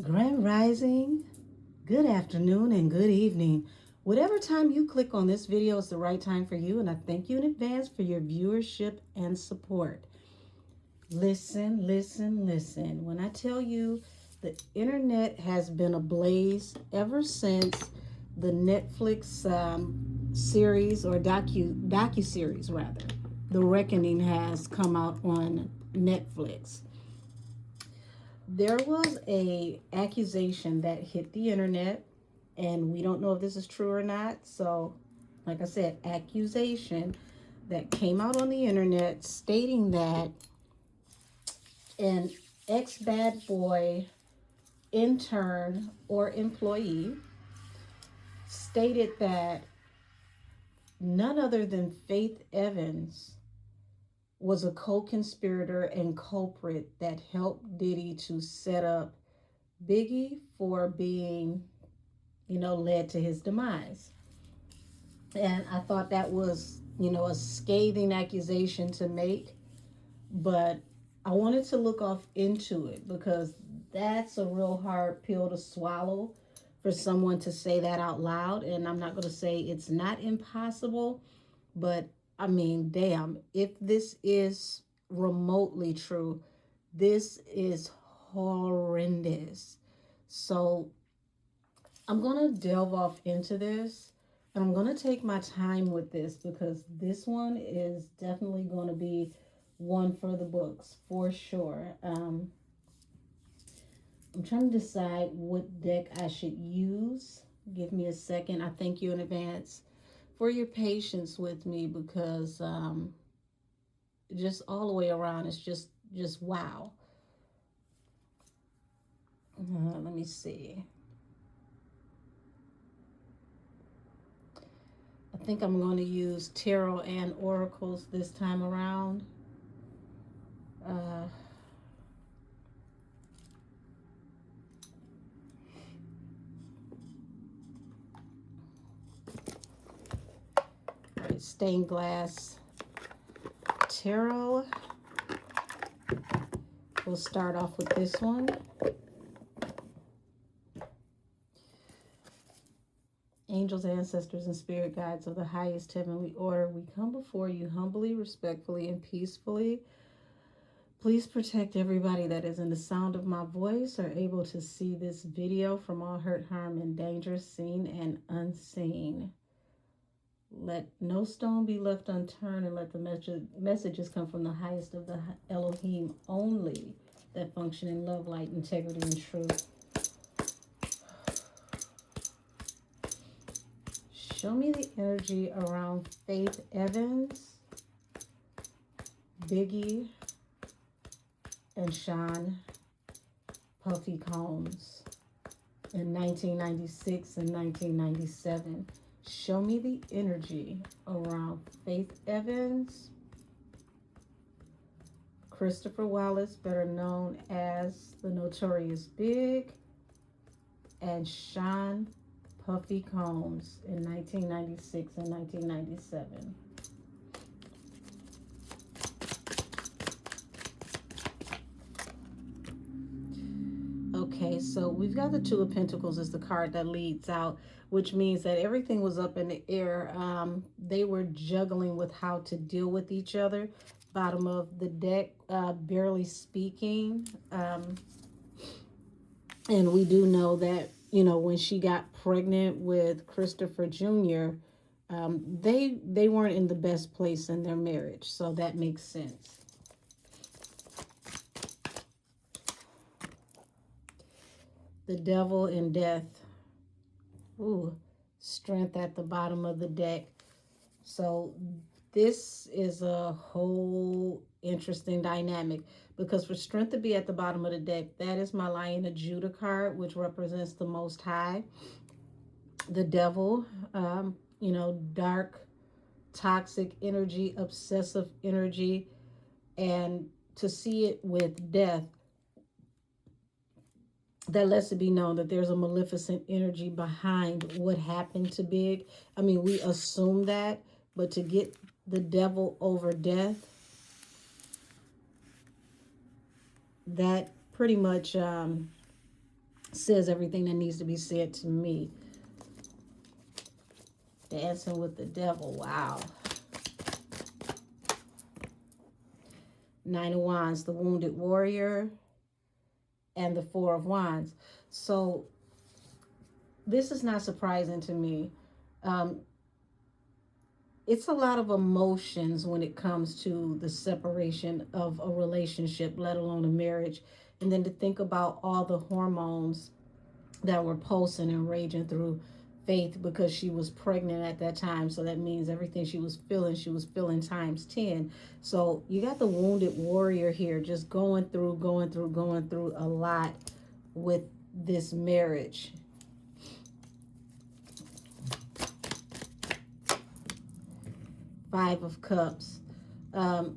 Grand Rising, good afternoon, and good evening. Whatever time you click on this video is the right time for you, and I thank you in advance for your viewership and support. Listen, listen, listen. When I tell you the internet has been ablaze ever since the Netflix series or docu series rather, The Reckoning has come out on Netflix. There was a accusation that hit the internet, and we don't know if this is true or not. So, like I said, accusation that came out on the internet stating that an ex bad boy intern or employee stated that none other than Faith Evans was a co-conspirator and culprit that helped Diddy to set up Biggie for being, led to his demise. And I thought that was, a scathing accusation to make, but I wanted to look off into it because that's a real hard pill to swallow for someone to say that out loud. And I'm not going to say it's not impossible, but I mean, damn, if this is remotely true, this is horrendous. So I'm going to delve off into this, and I'm going to take my time with this because this one is definitely going to be one for the books for sure. I'm trying to decide what deck I should use. Give me a second. I thank you in advance for your patience with me because just all the way around, it's just wow. Let me see. I think I'm going to use tarot and oracles this time around. Uh, Stained glass tarot. We'll start off with this one. Angels, ancestors, and spirit guides of the highest heavenly order, we come before you humbly, respectfully, and peacefully. Please protect everybody that is in the sound of my voice or able to see this video from all hurt, harm, and danger, seen and unseen. Let no stone be left unturned, and let the messages come from the highest of the Elohim only that function in love, light, integrity, and truth. Show me the energy around Faith Evans, Biggie, and Sean Puffy Combs in 1996 and 1997. Show me the energy around Faith Evans, Christopher Wallace, better known as the Notorious Big, and Sean Puffy Combs in 1996 and 1997. Okay, so we've got the Two of Pentacles as the card that leads out, which means that everything was up in the air. They were juggling with how to deal with each other. Bottom of the deck, barely speaking. And we do know that, when she got pregnant with Christopher Jr., they weren't in the best place in their marriage. So that makes sense. The Devil and Death. Ooh, Strength at the bottom of the deck. So this is a whole interesting dynamic because for Strength to be at the bottom of the deck, that is my Lion of Judah card, which represents the Most High. The Devil, dark, toxic energy, obsessive energy, and to see it with death, that lets it be known that there's a maleficent energy behind what happened to Big. I mean, we assume that, but to get the devil over death, that pretty much says everything that needs to be said to me. Dancing with the devil. Wow. Nine of Wands, the wounded warrior, and the Four of Wands. So this is not surprising to me. Um, it's a lot of emotions when it comes to the separation of a relationship, let alone a marriage. And then to think about all the hormones that were pulsing and raging through Faith because she was pregnant at that time. So that means everything she was feeling times 10. So you got the wounded warrior here just going through a lot with this marriage. Five of Cups.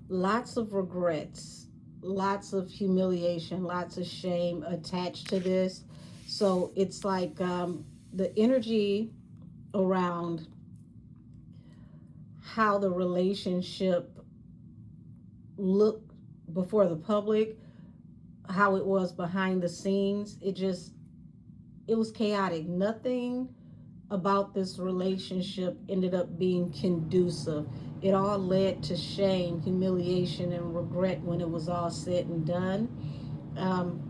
Lots of regrets, lots of humiliation, lots of shame attached to this. So it's like the energy around how the relationship looked before the public, how it was behind the scenes. It was chaotic. Nothing about this relationship ended up being conducive. It all led to shame, humiliation, and regret when it was all said and done. Um,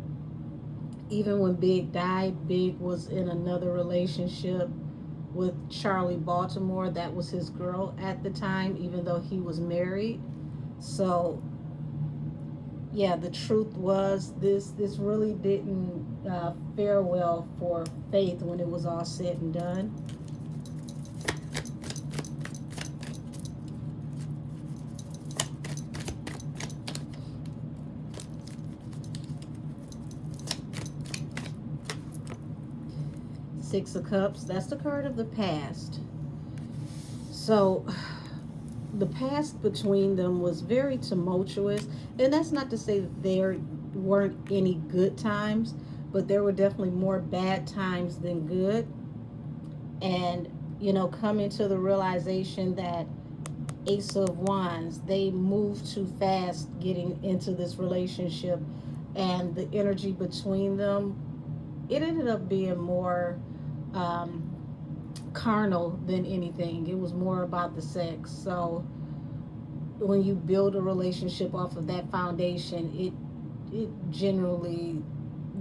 Even when Big died, Big was in another relationship with Charlie Baltimore. That was his girl at the time, even though he was married. So yeah, the truth was this really didn't fare well for Faith when it was all said and done. Six of Cups, that's the card of the past. So the past between them was very tumultuous, and that's not to say that there weren't any good times, but there were definitely more bad times than good. And coming to the realization that Ace of Wands, they moved too fast getting into this relationship, and the energy between them, it ended up being more um, carnal than anything. It was more about the sex. So when you build a relationship off of that foundation, it generally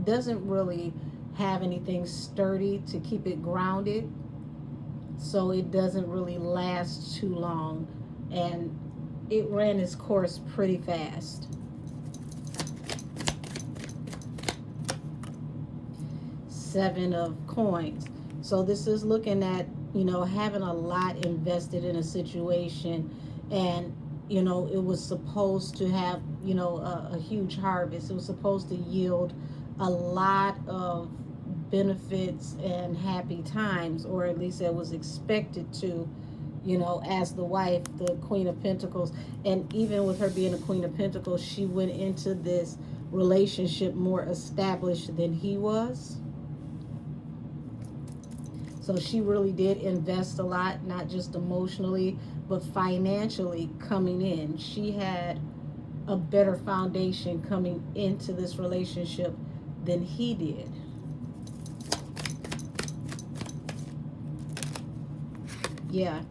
doesn't really have anything sturdy to keep it grounded. So it doesn't really last too long, and it ran its course pretty fast. Seven of Coins. So this is looking at having a lot invested in a situation, and it was supposed to have a huge harvest. It was supposed to yield a lot of benefits and happy times, or at least it was expected to, as the wife, the Queen of Pentacles. And even with her being a Queen of Pentacles, she went into this relationship more established than he was. So she really did invest a lot, not just emotionally, but financially coming in. She had a better foundation coming into this relationship than he did. Yeah.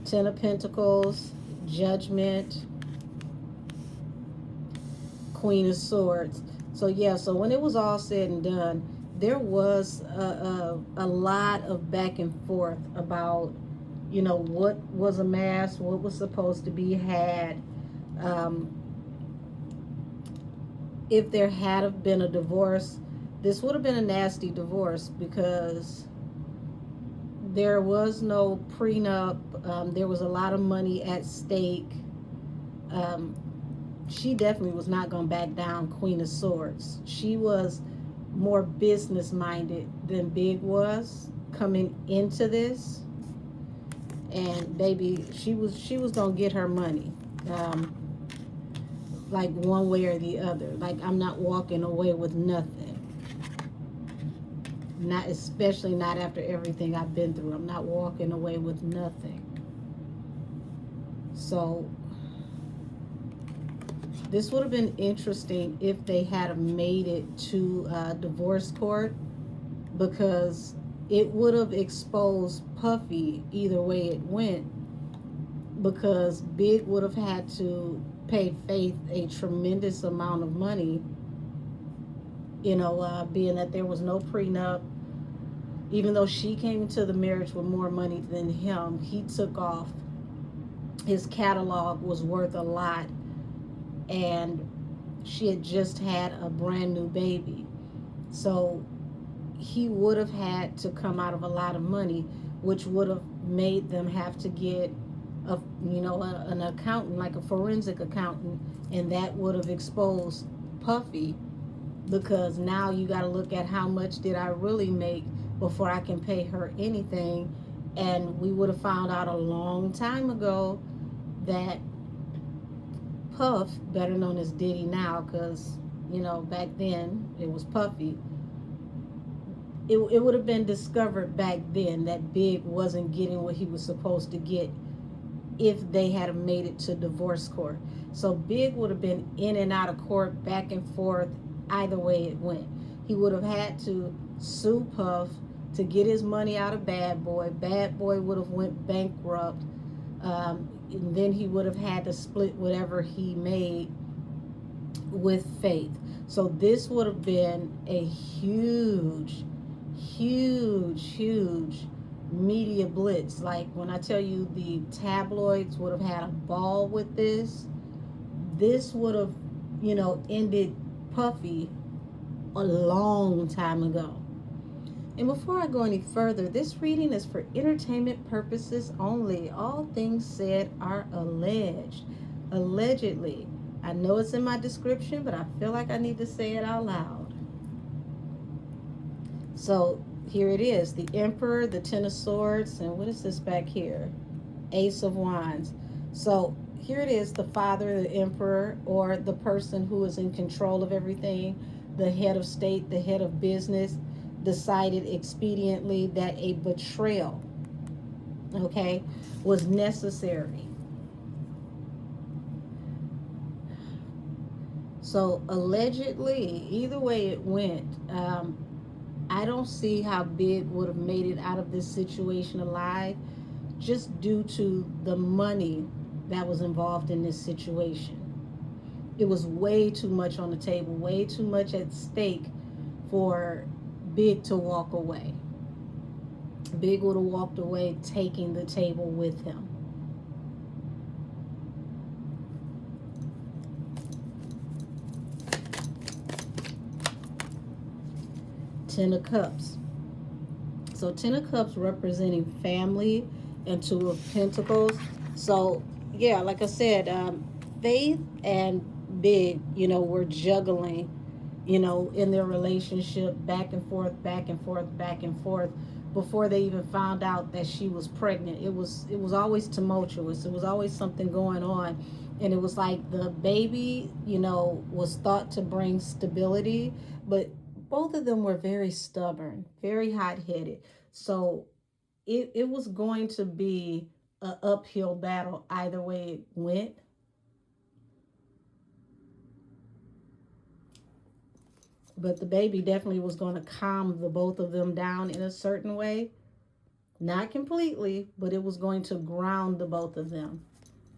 Ten of Pentacles, Judgment, Queen of Swords. So yeah, so when it was all said and done, there was a lot of back and forth about, what was amassed, what was supposed to be had. Um, if there had have been a divorce, this would have been a nasty divorce because there was no prenup. There was a lot of money at stake. Um, she definitely was not going to back down, Queen of Swords. She was more business minded than Big was coming into this. And baby, she was going to get her money. Like one way or the other. Like, I'm not walking away with nothing. Not, especially not after everything I've been through. I'm not walking away with nothing. So this would have been interesting if they had made it to divorce court. because it would have exposed Puffy either way it went, because Big would have had to pay Faith a tremendous amount of money, being that there was no prenup. Even though she came into the marriage with more money than him, he took off. His catalog was worth a lot, and she had just had a brand new baby. So he would have had to come out of a lot of money, which would have made them have to get an accountant, like a forensic accountant, and that would have exposed Puffy, because now you got to look at how much did I really make before I can pay her anything. And we would have found out a long time ago that Puff, better known as Diddy now, because back then it was Puffy, it would have been discovered back then that Big wasn't getting what he was supposed to get if they had made it to divorce court. So Big would have been in and out of court, back and forth, either way it went. He would have had to sue Puff to get his money out of Bad Boy. Bad Boy would have went bankrupt. And then he would have had to split whatever he made with Faith. So this would have been a huge, huge, huge media blitz. Like when I tell you the tabloids would have had a ball with this would have, ended Puffy a long time ago. And before I go any further, this reading is for entertainment purposes only. All things said are alleged. Allegedly. I know it's in my description, but I feel like I need to say it out loud. So here it is. The Emperor, the Ten of Swords, and what is this back here? Ace of Wands. So here it is, the father, the emperor, or the person who is in control of everything, the head of state, the head of business, decided expediently that a betrayal, okay, was necessary. So allegedly, either way it went, I don't see how Big would have made it out of this situation alive, just due to the money that was involved in this situation. It was way too much on the table, way too much at stake for Big to walk away. Big would have walked away taking the table with him. Ten of Cups. So Ten of Cups representing family, and Two of Pentacles. So yeah, like I said, Faith and Big, were juggling, in their relationship, back and forth, back and forth, back and forth, before they even found out that she was pregnant. It was always tumultuous. It was always something going on. And it was like the baby, was thought to bring stability, but both of them were very stubborn, very hot-headed. So it was going to be an uphill battle either way it went. But the baby definitely was going to calm the both of them down in a certain way. Not completely, but it was going to ground the both of them.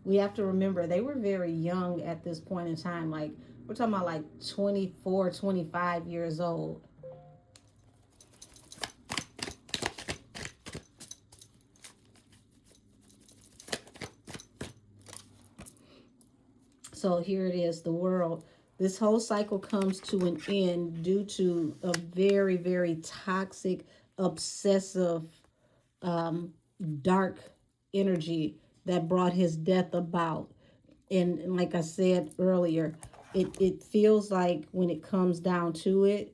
We have to remember they were very young at this point in time. Like, we're talking about like 24, 25 years old. So here it is, the World. This whole cycle comes to an end due to a very, very toxic, obsessive, dark energy that brought his death about. And like I said earlier, it feels like when it comes down to it,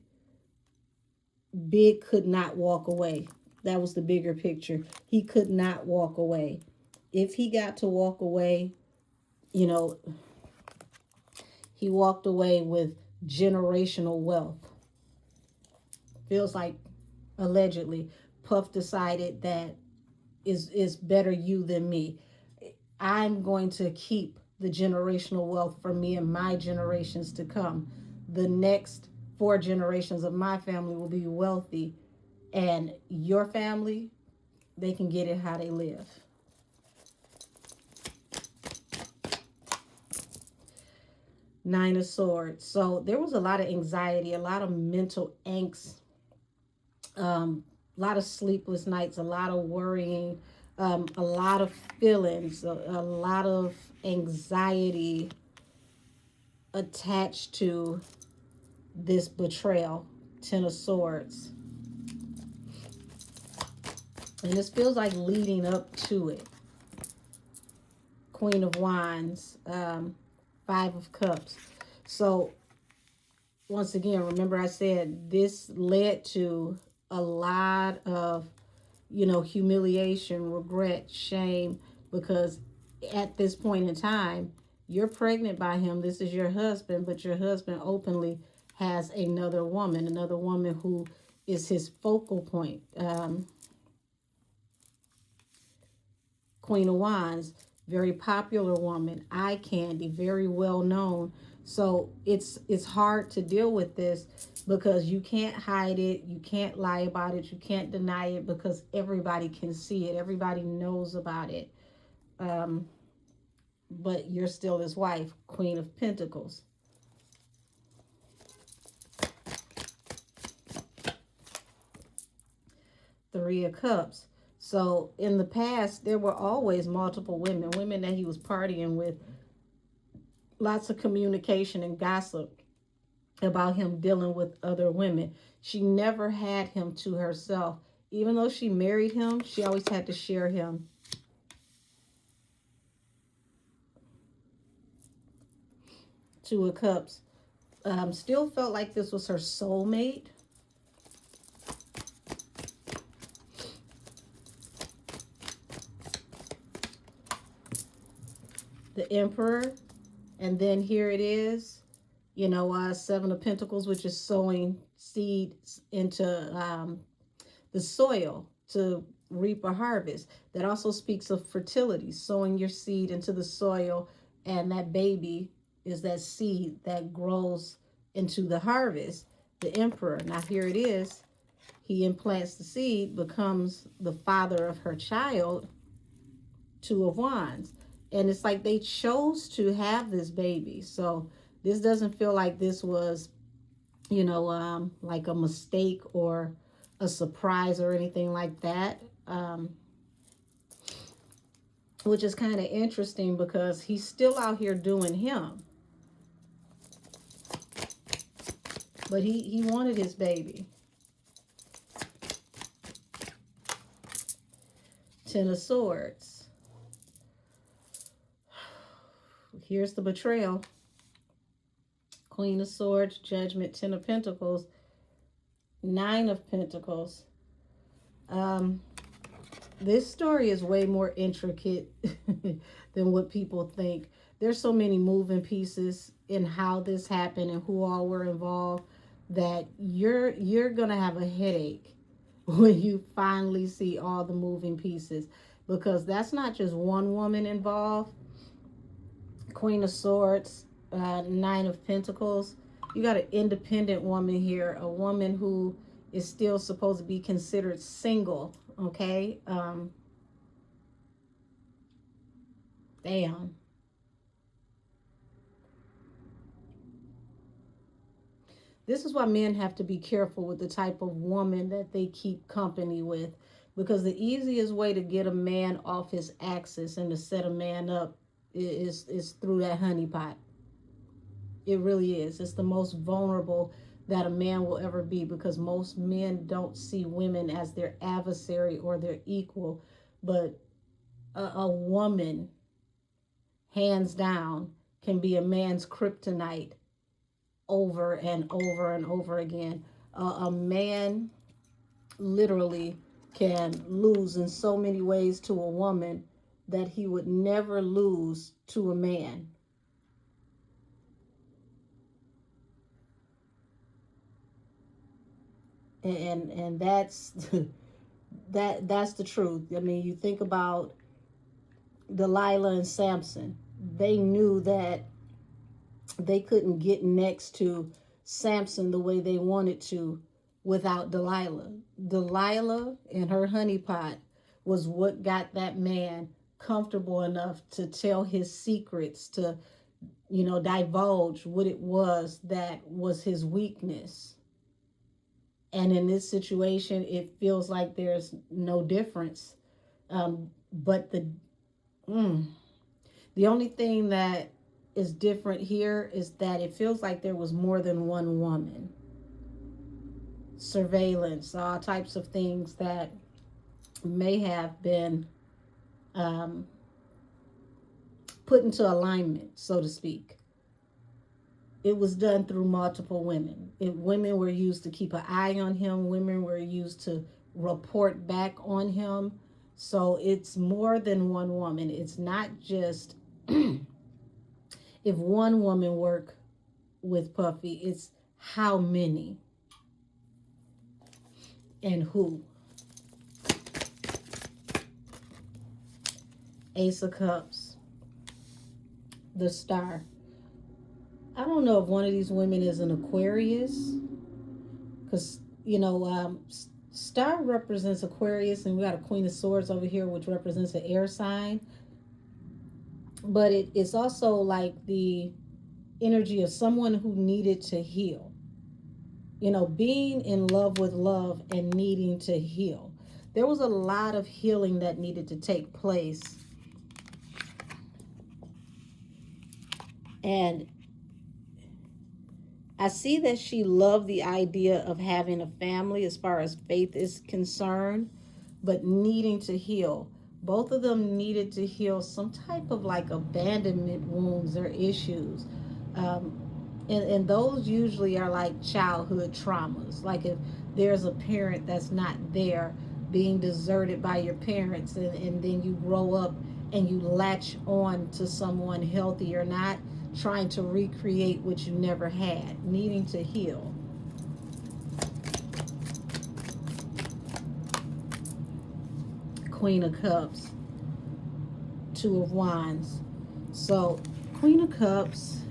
Big could not walk away. That was the bigger picture. He could not walk away. If he got to walk away, you know, he walked away with generational wealth. Feels like allegedly Puff decided that is better you than me. I'm going to keep the generational wealth for me and my generations to come. The next 4 generations of my family will be wealthy, And your family, they can get it how they live. Nine of Swords. So there was a lot of anxiety, a lot of mental angst, a lot of sleepless nights, a lot of worrying, a lot of feelings, a lot of anxiety attached to this betrayal. Ten of Swords. And this feels like leading up to it. Queen of Wands. Five of Cups. So once again, remember I said this led to a lot of, humiliation, regret, shame, because at this point in time, you're pregnant by him. This is your husband, but your husband openly has another woman who is his focal point. Queen of Wands, very popular woman, eye candy, very well known. So it's hard to deal with this because you can't hide it, you can't lie about it, you can't deny it because everybody can see it, everybody knows about it. But you're still his wife. Queen of Pentacles. Three of Cups. So in the past, there were always multiple women that he was partying with. Lots of communication and gossip about him dealing with other women. She never had him to herself. Even though she married him, she always had to share him. Two of Cups. Still felt like this was her soulmate. The Emperor. And then here it is, Seven of Pentacles, which is sowing seeds into the soil to reap a harvest. That also speaks of fertility, sowing your seed into the soil, and that baby is that seed that grows into the harvest. The Emperor. Now here it is. He implants the seed, becomes the father of her child. Two of Wands. And it's like they chose to have this baby. So this doesn't feel like this was, like a mistake or a surprise or anything like that. Which is kind of interesting because he's still out here doing him. But he wanted his baby. Ten of Swords. Here's the betrayal. Queen of Swords, Judgment, Ten of Pentacles, Nine of Pentacles. This story is way more intricate than what people think. There's so many moving pieces in how this happened and who all were involved that you're gonna have a headache when you finally see all the moving pieces, because that's not just one woman involved. Queen of Swords, Nine of Pentacles. You got an independent woman here, a woman who is still supposed to be considered single, okay? Damn. This is why men have to be careful with the type of woman that they keep company with, because the easiest way to get a man off his axis and to set a man up is through that honeypot. It really is. It's the most vulnerable that a man will ever be, because most men don't see women as their adversary or their equal, but a woman, hands down, can be a man's kryptonite over and over and over again. A man literally can lose in so many ways to a woman that he would never lose to a man. And that's that's the truth. I mean, you think about Delilah and Samson. They knew that they couldn't get next to Samson the way they wanted to without Delilah. Delilah and her honeypot was what got that man comfortable enough to tell his secrets, to, divulge what it was that was his weakness. And in this situation, it feels like there's no difference. But the only thing that is different here is that it feels like there was more than one woman. Surveillance, all types of things that may have been um, put into alignment, so to speak. It was done through multiple women. Women were used to keep an eye on him. Women were used to report back on him. So it's more than one woman. It's not just if one woman worked with Puffy, it's how many and who. Ace of Cups, the Star. I don't know if one of these women is an Aquarius, because, Star represents Aquarius, and we got a Queen of Swords over here, which represents an air sign. But it's also like the energy of someone who needed to heal. Being in love with love and needing to heal. There was a lot of healing that needed to take place. And I see that she loved the idea of having a family as far as faith is concerned, but needing to heal. Both of them needed to heal some type of like abandonment wounds or issues. And those usually are like childhood traumas. Like if there's a parent that's not there, being deserted by your parents, and then you grow up and you latch on to someone healthy or not, trying to recreate what you never had, needing to heal. Queen of Cups, Two of Wands. So, Queen of Cups,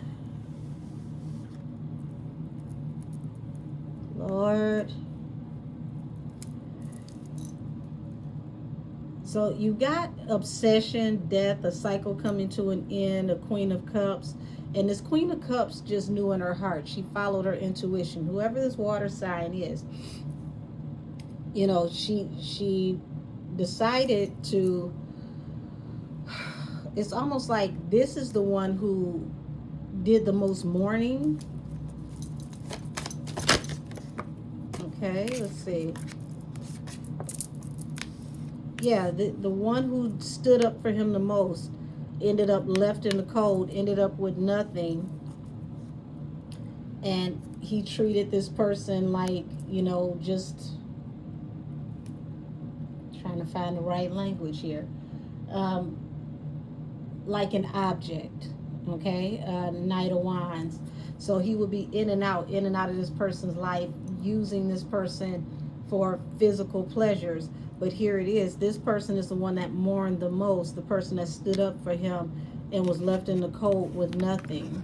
Lord. So you got obsession, death, a cycle coming to an end, a Queen of Cups. And this Queen of Cups just knew in her heart. She followed her intuition. Whoever this water sign is, she decided to, it's almost like this is the one who did the most mourning. Okay, let's see. Yeah, the one who stood up for him the most ended up left in the cold, ended up with nothing. And he treated this person like, just trying to find the right language here. Like an object, okay? Knight of Wands. So he would be in and out of this person's life, using this person for physical pleasures. But here it is. This person is the one that mourned the most, the person that stood up for him and was left in the cold with nothing.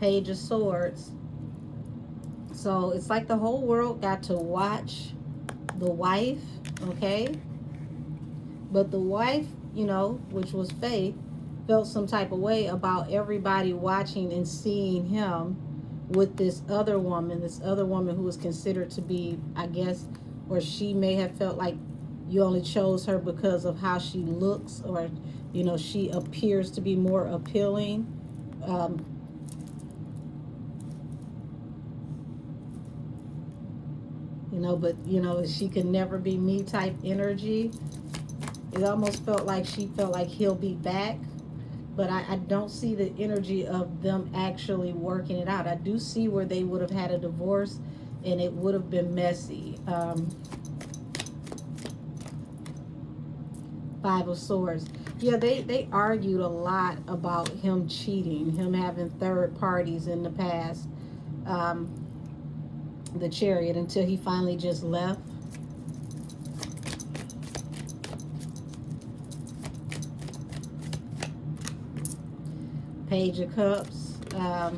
Page of Swords. So it's like the whole world got to watch the wife, okay? But the wife, which was Faith, felt some type of way about everybody watching and seeing him with this other woman who was considered to be, I guess, or she may have felt like you only chose her because of how she looks, or, she appears to be more appealing. But she could never be me type energy. It almost felt like she felt like he'll be back. but I don't see the energy of them actually working it out. I do see where they would have had a divorce and it would have been messy. Five of Swords. Yeah, they argued a lot about him cheating, him having third parties in the past. Um, the Chariot, until he finally just left. Page of Cups. I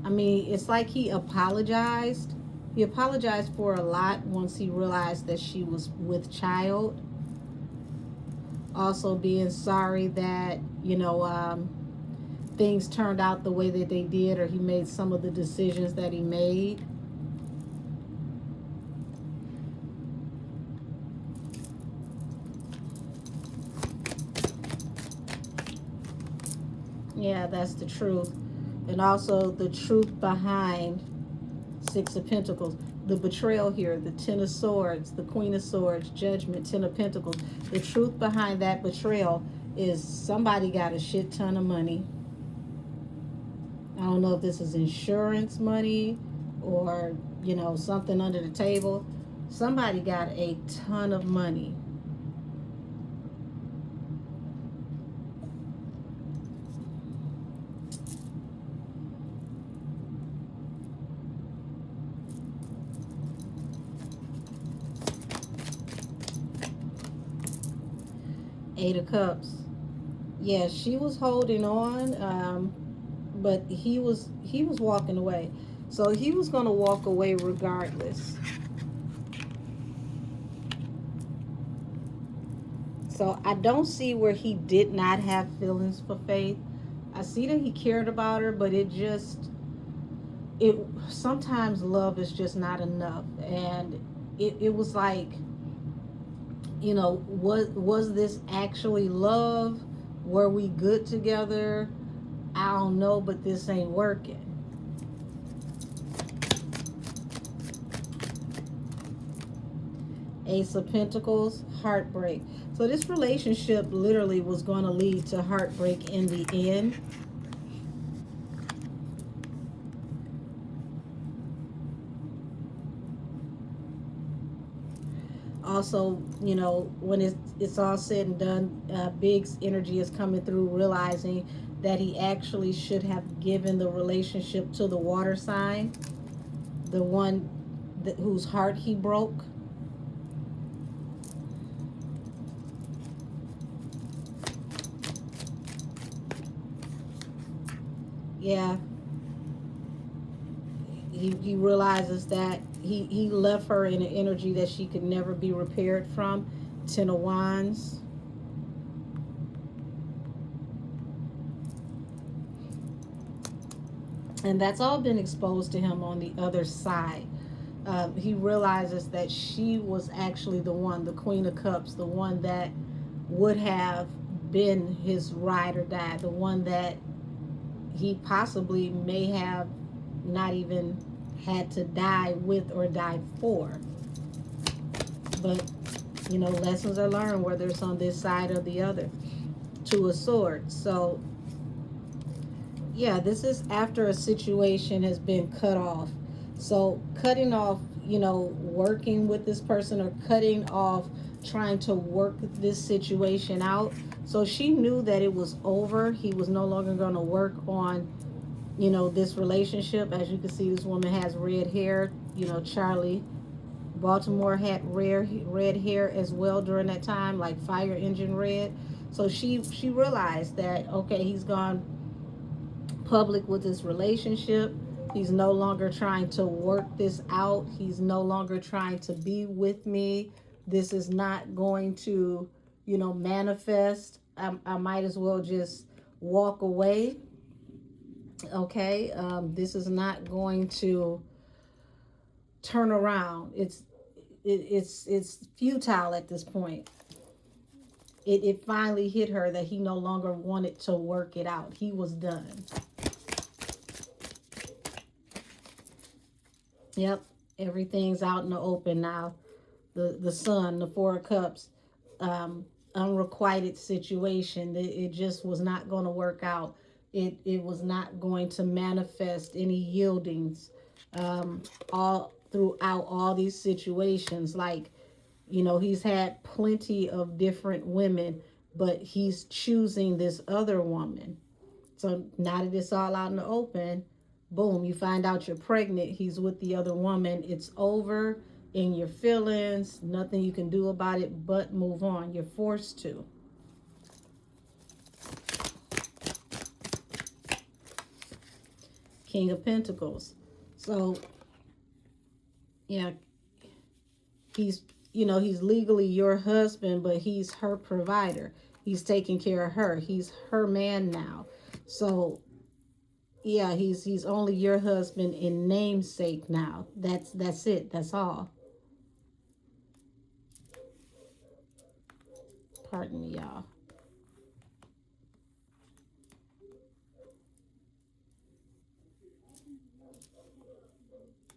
mean, it's like he apologized. He apologized for a lot once he realized that she was with child. Also being sorry that, things turned out the way that they did, or he made some of the decisions that he made. Yeah, that's the truth. And also the truth behind Six of Pentacles. The betrayal here, the Ten of Swords, the Queen of Swords, Judgment, Ten of Pentacles. The truth behind that betrayal is somebody got a shit ton of money. I don't know if this is insurance money or, something under the table. Somebody got a ton of money. Eight of Cups. Yeah, she was holding on, but he was walking away. So he was going to walk away regardless. So I don't see where he did not have feelings for Faith. I see that he cared about her, but it sometimes love is just not enough. And it was like, was this actually love? Were we good together? I don't know, but this ain't working. Ace of Pentacles, heartbreak. So this relationship literally was going to lead to heartbreak in the end. Also, when it's all said and done, Big's energy is coming through, realizing that he actually should have given the relationship to the water sign, the one whose heart he broke. Yeah, he realizes that he left her in an energy that she could never be repaired from. Ten of Wands. And that's all been exposed to him on the other side. He realizes that she was actually the one, the Queen of Cups, the one that would have been his ride or die, the one that he possibly may have not even had to die with or die for. But, lessons are learned, whether it's on this side or the other. Two of Swords. So, yeah, this is after a situation has been cut off. So, cutting off, working with this person, or cutting off trying to work this situation out. So she knew that it was over. He was no longer going to work on, this relationship. As you can see, this woman has red hair. Charlie Baltimore had red hair as well during that time, like fire engine red. So she realized that, okay, he's gone public with this relationship. He's no longer trying to work this out. He's no longer trying to be with me. This is not going to, manifest. I might as well just walk away. Okay, this is not going to turn around. It's futile at this point. It finally hit her that he no longer wanted to work it out. He was done. Yep, everything's out in the open now. The Sun, the Four of Cups, unrequited situation. It just was not going to work out. It was not going to manifest any yieldings all throughout all these situations. Like, he's had plenty of different women, but he's choosing this other woman. So now that it's all out in the open, boom, you find out you're pregnant. He's with the other woman. It's over in your feelings. Nothing you can do about it but move on. You're forced to. King of Pentacles. So, yeah, he's, he's legally your husband, but he's her provider. He's taking care of her. He's her man now. So, yeah, he's only your husband in namesake now. That's it. That's all. Pardon me, y'all.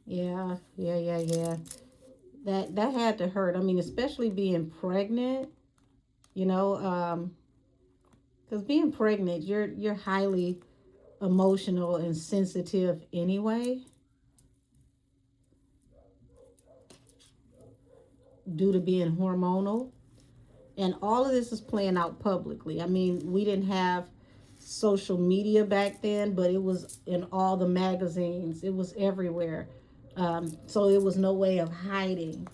Yeah. That had to hurt. I mean, especially being pregnant, you know, because being pregnant, you're highly emotional and sensitive anyway, due to being hormonal. And all of this is playing out publicly. I mean, we didn't have social media back then, but it was in all the magazines, it was everywhere. So it was no way of hiding.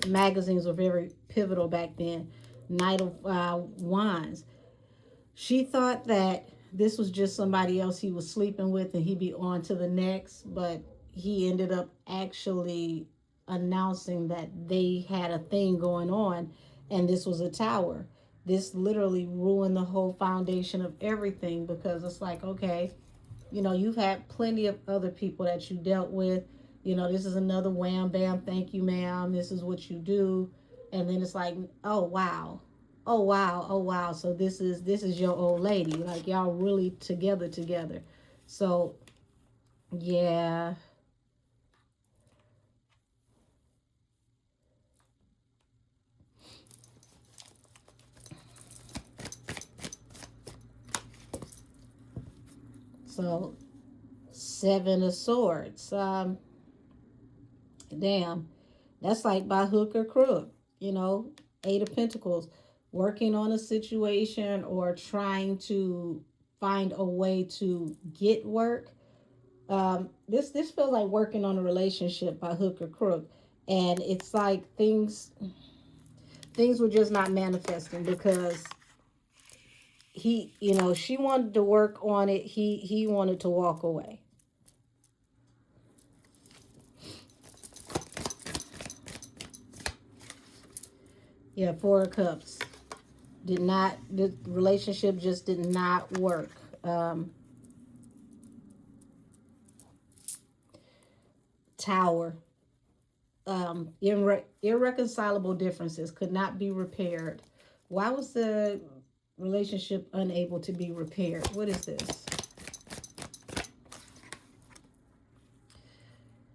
Magazines were very pivotal back then. Knight of Wands. She thought that this was just somebody else he was sleeping with and he'd be on to the next, but he ended up actually announcing that they had a thing going on, and this was a tower. This literally ruined the whole foundation of everything, because it's like, okay, you've had plenty of other people that you dealt with. This is another wham bam, thank you, ma'am. This is what you do. And then it's like, oh wow. Oh wow. Oh wow. So this is your old lady. Like, y'all really together. So yeah. So Seven of Swords. Damn. That's like by hook or crook, you know, Eight of Pentacles, working on a situation or trying to find a way to get work. This feels like working on a relationship by hook or crook, and it's like things were just not manifesting because she wanted to work on it. He wanted to walk away. Yeah, Four of Cups. The relationship just did not work. Tower. Irreconcilable differences could not be repaired. Why was the relationship unable to be repaired? What is this?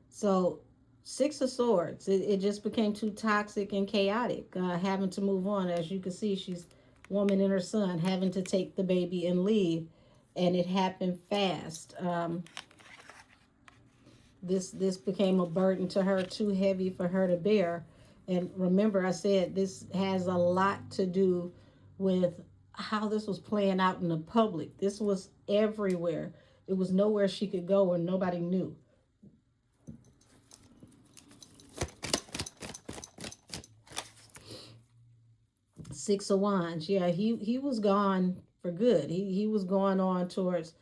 So, Six of Swords. It just became too toxic and chaotic. Having to move on. As you can see, she's woman and her son having to take the baby and leave, and it happened fast. This became a burden to her, too heavy for her to bear. And remember, I said this has a lot to do with how this was playing out in the public. This was everywhere. It was nowhere she could go where nobody knew. Six of Wands. Yeah, he was gone for good. He was going on towards,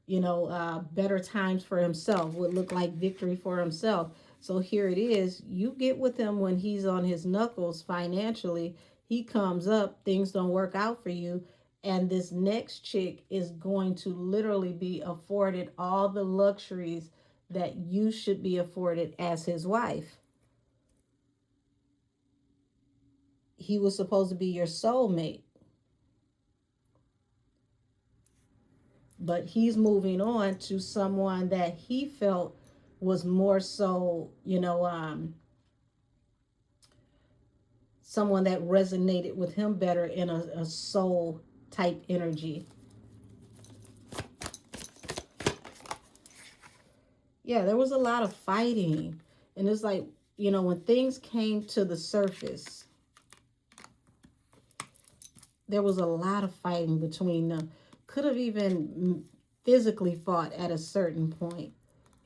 better times for himself, would look like victory for himself. So here it is. You get with him when he's on his knuckles financially. He comes up, things don't work out for you. And this next chick is going to literally be afforded all the luxuries that you should be afforded as his wife. He was supposed to be your soulmate. But he's moving on to someone that he felt was more so, someone that resonated with him better in a soul type energy. Yeah, there was a lot of fighting. And it's like, you know, when things came to the surface, there was a lot of fighting between them. Could have even physically fought at a certain point.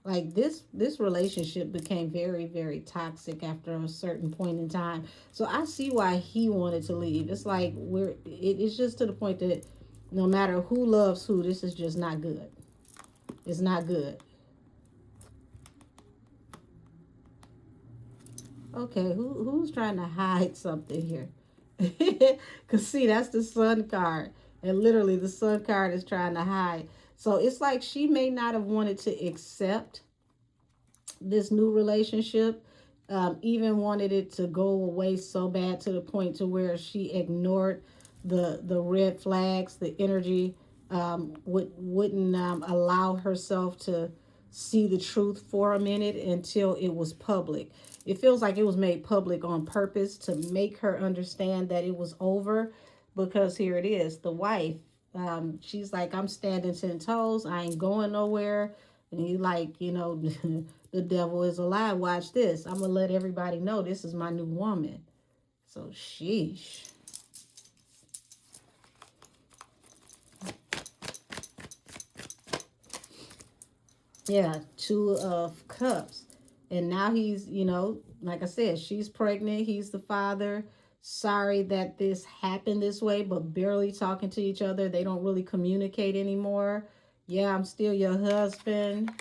Like this relationship became very, very toxic after a certain point in time. So I see why he wanted to leave. It's like it's just to the point that no matter who loves who, this is just not good. It's not good. Okay, who's trying to hide something here? Because see, that's the sun card. And literally the sun card is trying to hide. So it's like she may not have wanted to accept this new relationship, even wanted it to go away so bad to the point to where she ignored the red flags, the energy, wouldn't allow herself to see the truth for a minute until it was public. It feels like it was made public on purpose to make her understand that it was over, because here it is, the wife. She's like, I'm standing 10 toes. I ain't going nowhere. And he like, you know, the devil is a lie. Watch this. I'm going to let everybody know this is my new woman. So, sheesh. Yeah, 2 of Cups. And now he's, you know, like I said, she's pregnant. He's the father. Sorry that this happened this way, but barely talking to each other. They don't really communicate anymore. Yeah, I'm still your husband.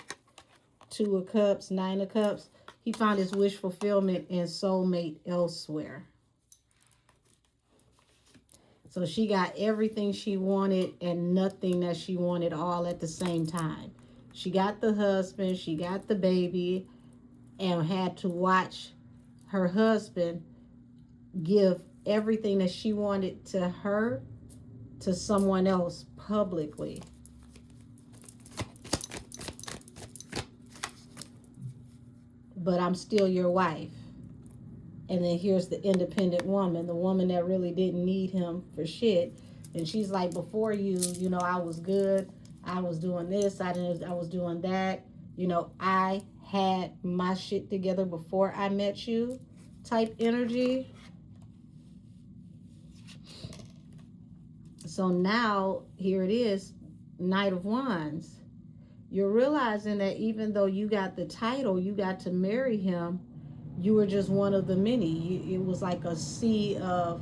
2 of Cups, 9 of Cups. He found his wish fulfillment and soulmate elsewhere. So she got everything she wanted and nothing that she wanted all at the same time. She got the husband, she got the baby, and had to watch her husband give everything that she wanted to her to someone else publicly. But I'm still your wife. And then here's the independent woman, the woman that really didn't need him for shit. And she's like, before you, you know, I was good. I was doing this. I was doing that. You know, I had my shit together before I met you type energy. So now here it is, Knight of Wands. You're realizing that even though you got the title, you got to marry him, you were just one of the many. It was like a sea of,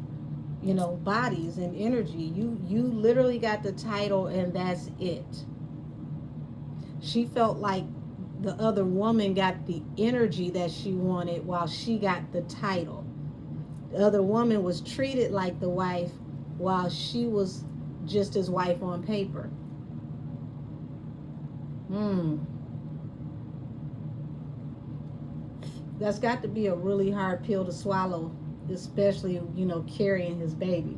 you know, bodies and energy. You literally got the title and that's it. She felt like the other woman got the energy that she wanted while she got the title. The other woman was treated like the wife while she was just his wife on paper. That's got to be a really hard pill to swallow, especially, you know, carrying his baby.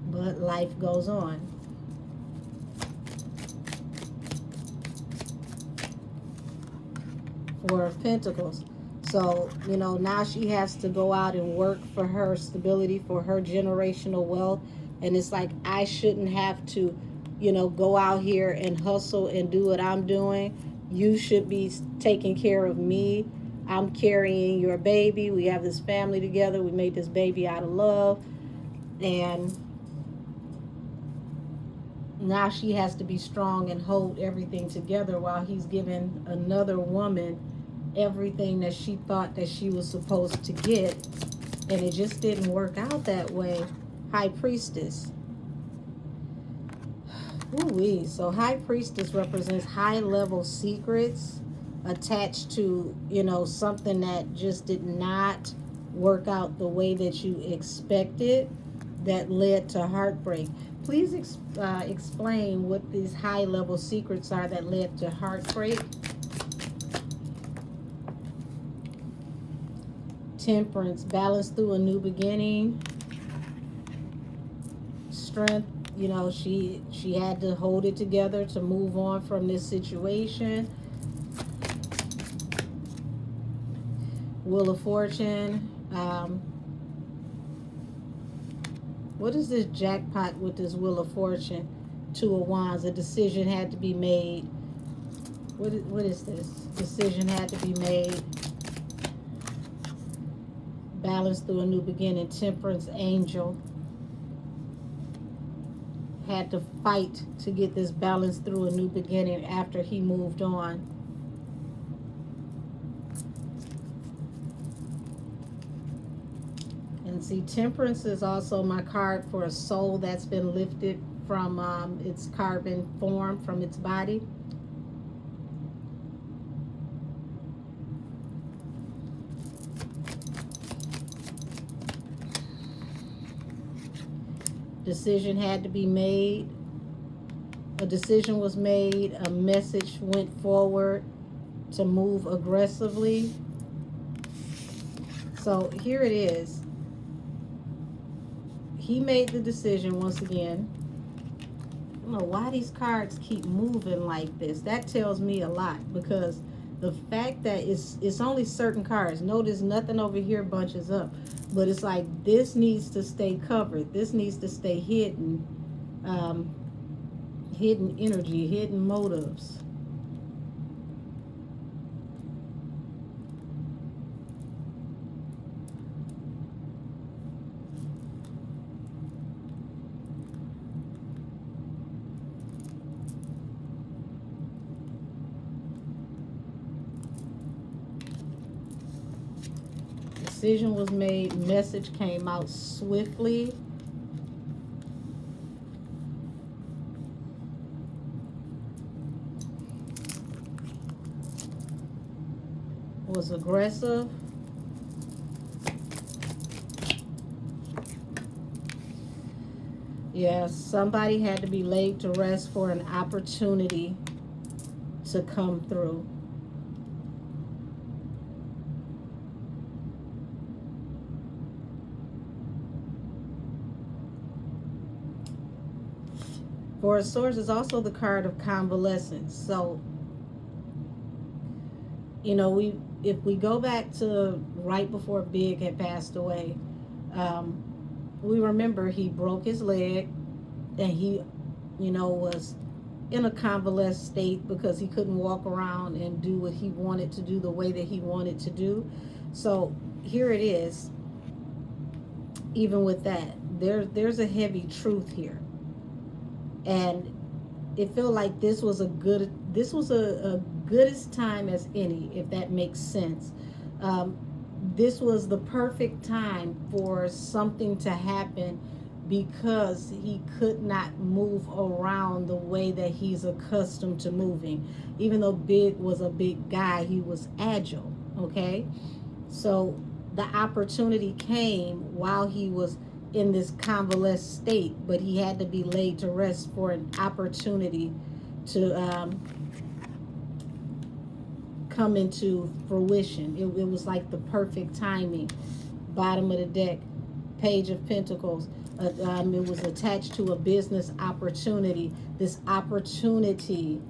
But life goes on. Four of Pentacles. So, you know, now she has to go out and work for her stability, for her generational wealth. And it's like, I shouldn't have to, you know, go out here and hustle and do what I'm doing. You should be taking care of me. I'm carrying your baby. We have this family together. We made this baby out of love. And now she has to be strong and hold everything together while he's giving another woman everything that she thought that she was supposed to get. And it just didn't work out that way. High Priestess. Ooh-wee. So High Priestess represents high level secrets attached to, you know, something that just did not work out the way that you expected, that led to heartbreak. Please explain what these high level secrets are that led to heartbreak. Temperance, balance through a new beginning. Strength, you know, she had to hold it together to move on from this situation. Wheel of Fortune, Um, what is this jackpot with this Wheel of Fortune? Two of Wands. A decision had to be made. What is this? Decision had to be made. Balance through a new beginning. Temperance angel. Had to fight to get this balance through a new beginning after he moved on. And see, temperance is also my card for a soul that's been lifted from its carbon form, from its body. Decision had to be made. A decision was made. A message went forward to move aggressively. So here it is. He made the decision once again. I don't know why these cards keep moving like this. That tells me a lot, because the fact that it's only certain cards. Notice nothing over here bunches up. But it's like this needs to stay covered. This needs to stay hidden. Hidden energy, hidden motives. Decision was made. Message came out swiftly. Was aggressive. Yeah, somebody had to be laid to rest for an opportunity to come through. Four of Swords is also the card of convalescence. So, you know, if we go back to right before Big had passed away, we remember he broke his leg, and he, you know, was in a convalescent state because he couldn't walk around and do what he wanted to do the way that he wanted to do. So here it is. Even with that, there's a heavy truth here, and it felt like this was a goodest time as any, if that makes sense. This was the perfect time for something to happen, because he could not move around the way that he's accustomed to moving. Even though Big was a big guy, he was agile, okay? So the opportunity came while he was in this convalescent state, but he had to be laid to rest for an opportunity to come into fruition. It was like the perfect timing. Bottom of the deck, Page of Pentacles. It was attached to a business opportunity. This opportunity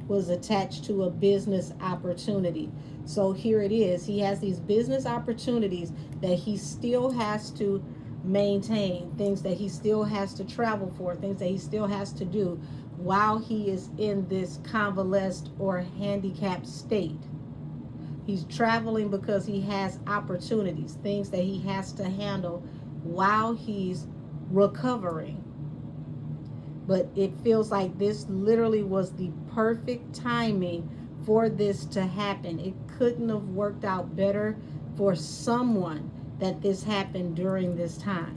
was attached to a business opportunity. So here it is. He has these business opportunities that he still has to maintain, things that he still has to travel for, things that he still has to do while he is in this convalesced or handicapped state. He's traveling because he has opportunities, things that he has to handle while he's recovering. But it feels like this literally was the perfect timing for this to happen. It couldn't have worked out better for someone that this happened during this time.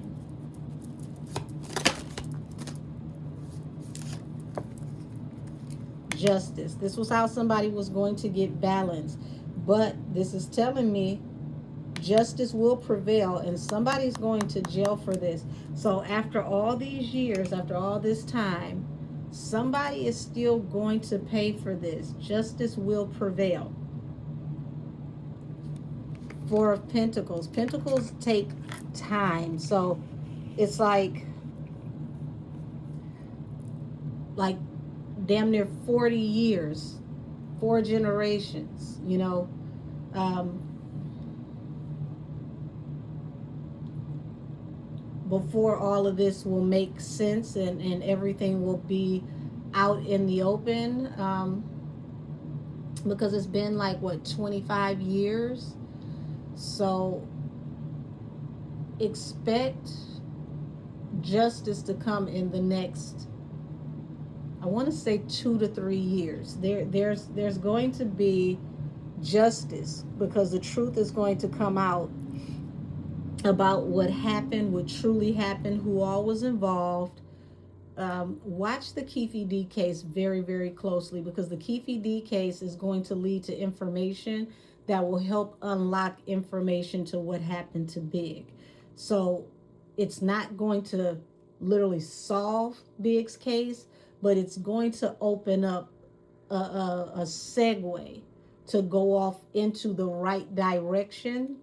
Justice. This was how somebody was going to get balance. But this is telling me justice will prevail, and somebody's going to jail for this. So after all these years, after all this time, somebody is still going to pay for this. Justice will prevail. Four of Pentacles. Pentacles take time. So it's like damn near 40 years, 4 generations, you know. before all of this will make sense and everything will be out in the open, because it's been like, what, 25 years? So expect justice to come in the next, I want to say, 2 to 3 years. There's going to be justice, because the truth is going to come out about what happened, what truly happened, who all was involved. Watch the Keefe D case very, very closely, because the Keefe D case is going to lead to information that will help unlock information to what happened to Big. So it's not going to literally solve Big's case, but it's going to open up a segue to go off into the right direction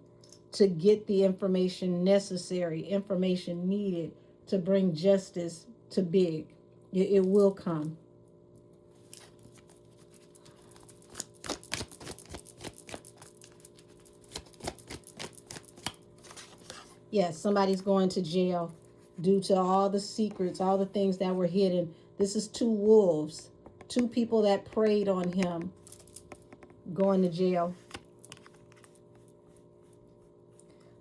to get the information necessary, information needed to bring justice to Big. It will come. Yes, somebody's going to jail due to all the secrets, all the things that were hidden. This is two wolves, two people that preyed on him, going to jail.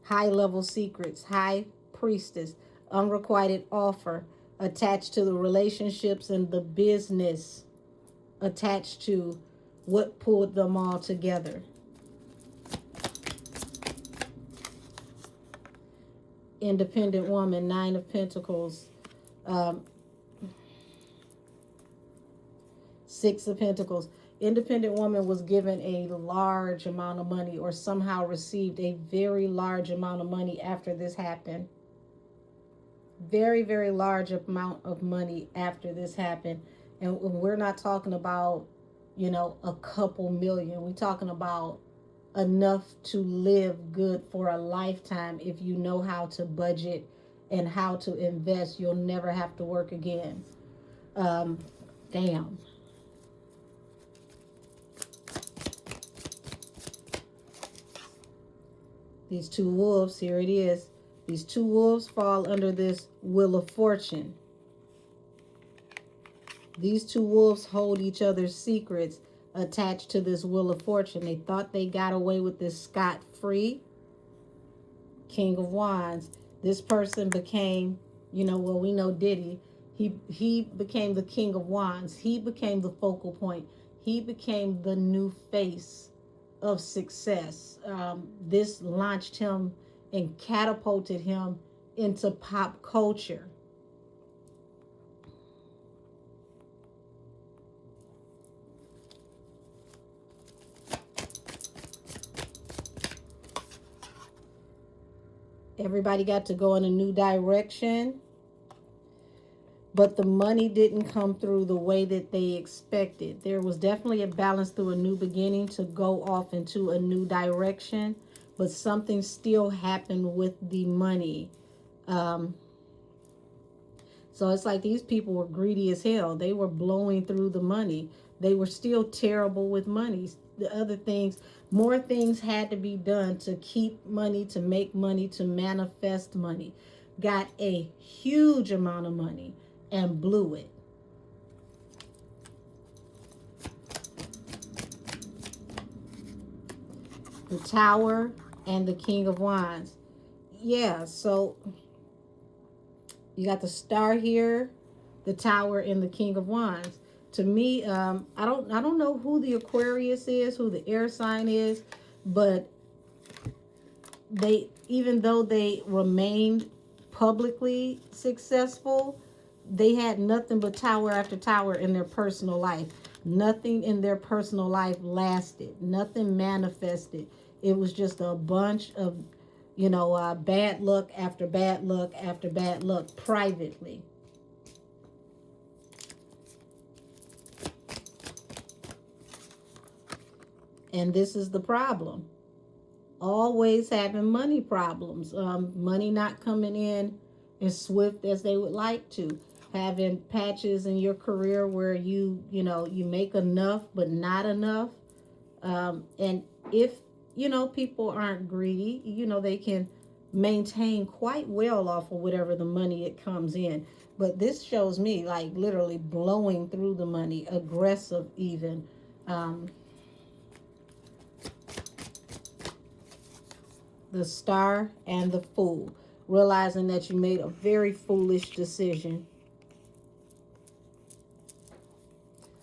High level secrets, high priestess, unrequited offer attached to the relationships and the business attached to what pulled them all together. Independent woman, 9 of Pentacles, 6 of Pentacles. Independent woman was given a large amount of money, or somehow received a very large amount of money after this happened. Very, very large amount of money after this happened. And we're not talking about, a couple million. We're talking about enough to live good for a lifetime. If you know how to budget and how to invest, you'll never have to work again. Damn. These two wolves, here it is. These two wolves fall under this Wheel of Fortune. These two wolves hold each other's secrets attached to this Wheel of Fortune. They thought they got away with this scot-free. King of Wands. This person became, we know Diddy. He became the King of Wands. He became the focal point. He became the new face of success. This launched him and catapulted him into pop culture. Everybody got to go in a new direction, but the money didn't come through the way that they expected. There was definitely a balance through a new beginning to go off into a new direction, but something still happened with the money. So it's like these people were greedy as hell. They were blowing through the money. They were still terrible with money. The other things, more things had to be done to keep money, to make money, to manifest money. Got a huge amount of money and blew it. The Tower and the King of Wands. Yeah, so you got the Star here, the Tower, and the King of Wands. To me, I don't know who the Aquarius is, who the air sign is, but even though they remained publicly successful, they had nothing but tower after tower in their personal life. Nothing in their personal life lasted. Nothing manifested. It was just a bunch of, bad luck after bad luck after bad luck privately. And this is the problem. Always having money problems. Money not coming in as swift as they would like to. Having patches in your career where you make enough but not enough. And if, people aren't greedy, they can maintain quite well off of whatever the money it comes in. But this shows me like literally blowing through the money, aggressive even. Um, the Star and the Fool, realizing that you made a very foolish decision.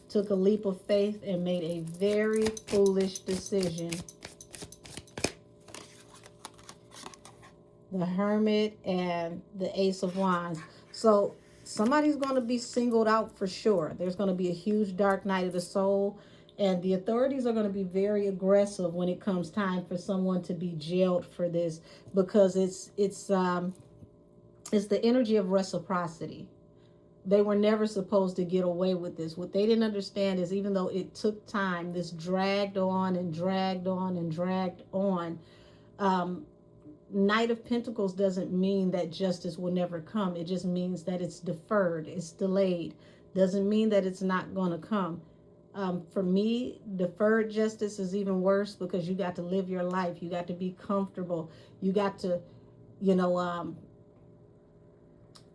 Took a leap of faith and made a very foolish decision. The Hermit and the Ace of Wands. So somebody's going to be singled out for sure. There's going to be a huge dark night of the soul, and the authorities are going to be very aggressive when it comes time for someone to be jailed for this, because it's the energy of reciprocity. They were never supposed to get away with this. What they didn't understand is, even though it took time, this dragged on and dragged on and dragged on. Knight of Pentacles doesn't mean that justice will never come. It just means that it's deferred, it's delayed. Doesn't mean that it's not going to come. For me, deferred justice is even worse, because you got to live your life. You got to be comfortable. You got to,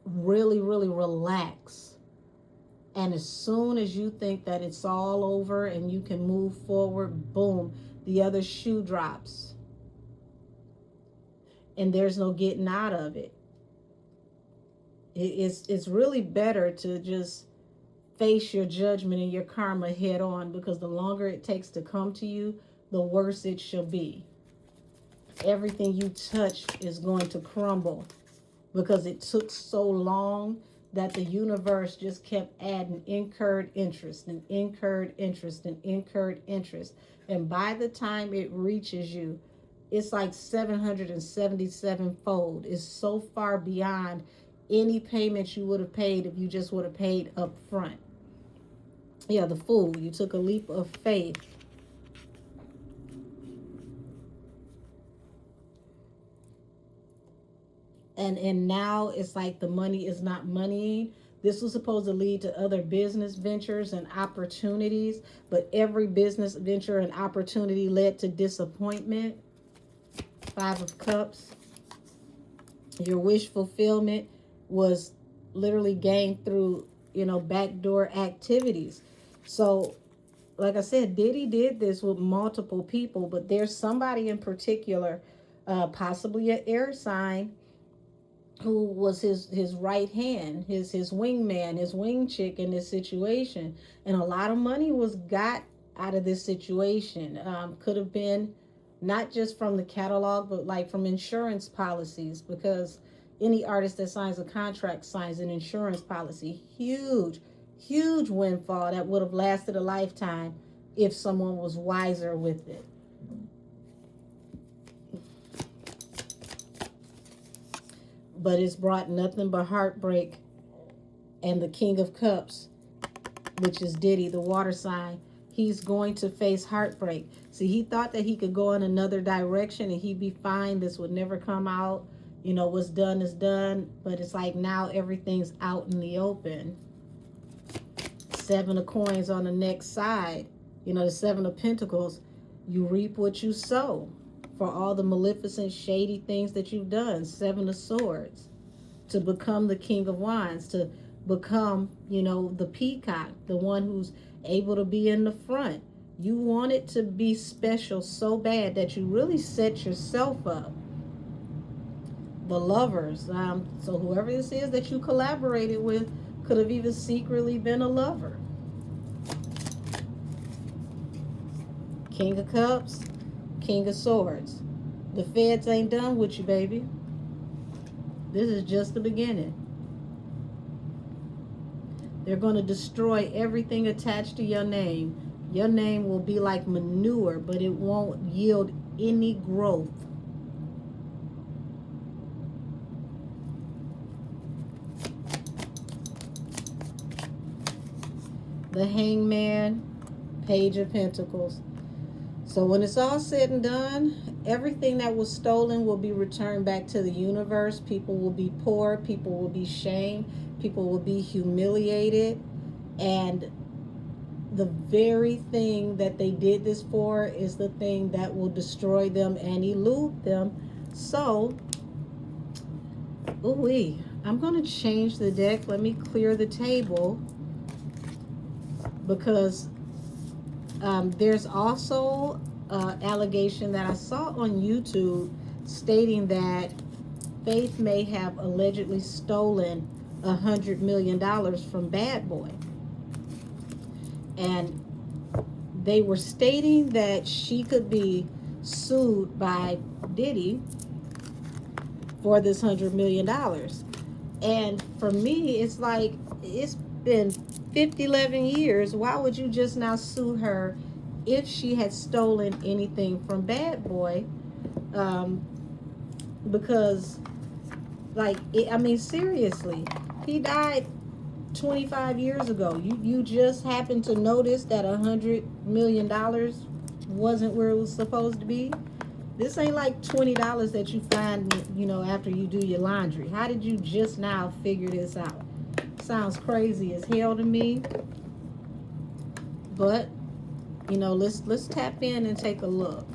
really, really relax. And as soon as you think that it's all over and you can move forward, boom, the other shoe drops. And there's no getting out of it. It's really better to just face your judgment and your karma head on, because the longer it takes to come to you, the worse it shall be. Everything you touch is going to crumble, because it took so long that the universe just kept adding incurred interest and incurred interest and incurred interest. And by the time it reaches you, it's like 777 fold. It's so far beyond any payments you would have paid if you just would have paid up front. Yeah, the Fool. You took a leap of faith. And now it's like the money is not money. This was supposed to lead to other business ventures and opportunities, but every business venture and opportunity led to disappointment. Five of Cups. Your wish fulfillment was literally gained through, backdoor activities. So, like I said, Diddy did this with multiple people, but there's somebody in particular, possibly an air sign, who was his right hand, his wingman, his wing chick in this situation. And a lot of money was got out of this situation. Could have been not just from the catalog, but like from insurance policies, because any artist that signs a contract signs an insurance policy. Huge windfall that would have lasted a lifetime if someone was wiser with it. But it's brought nothing but heartbreak. And the King of Cups, which is Diddy, the water sign, he's going to face heartbreak. See, he thought that he could go in another direction and he'd be fine. This would never come out. What's done is done. But it's like now everything's out in the open. Seven of Coins on the next side. The Seven of Pentacles. You reap what you sow. For all the maleficent, shady things that you've done. Seven of Swords. To become the King of Wands. To become, the peacock. The one who's able to be in the front. You want it to be special so bad that you really set yourself up. The Lovers. So whoever this is that you collaborated with could have even secretly been a lover. King of Cups. King of Swords. The feds ain't done with you, baby. This is just the beginning. They're going to destroy everything attached to your name. Your name will be like manure, but it won't yield any growth. The Hangman, Page of Pentacles. So when it's all said and done, everything that was stolen will be returned back to the universe. People will be poor. People will be shamed. People will be humiliated. And the very thing that they did this for is the thing that will destroy them and elude them. So Ooh wee. I'm going to change the deck. Let me clear the table because there's also allegation that I saw on YouTube stating that Faith may have allegedly stolen $100 million from Bad Boy. And they were stating that she could be sued by Diddy for this $100 million. And for me, it's like, it's been 11 years. Why would you just now sue her if she had stolen anything from Bad Boy? Because, like, I mean, seriously, he died 25 years ago. You just happened to notice that $100 million wasn't where it was supposed to be. This ain't like $20 that you find, after you do your laundry. How did you just now figure this out? Sounds crazy as hell to me. But, let's tap in and take a look.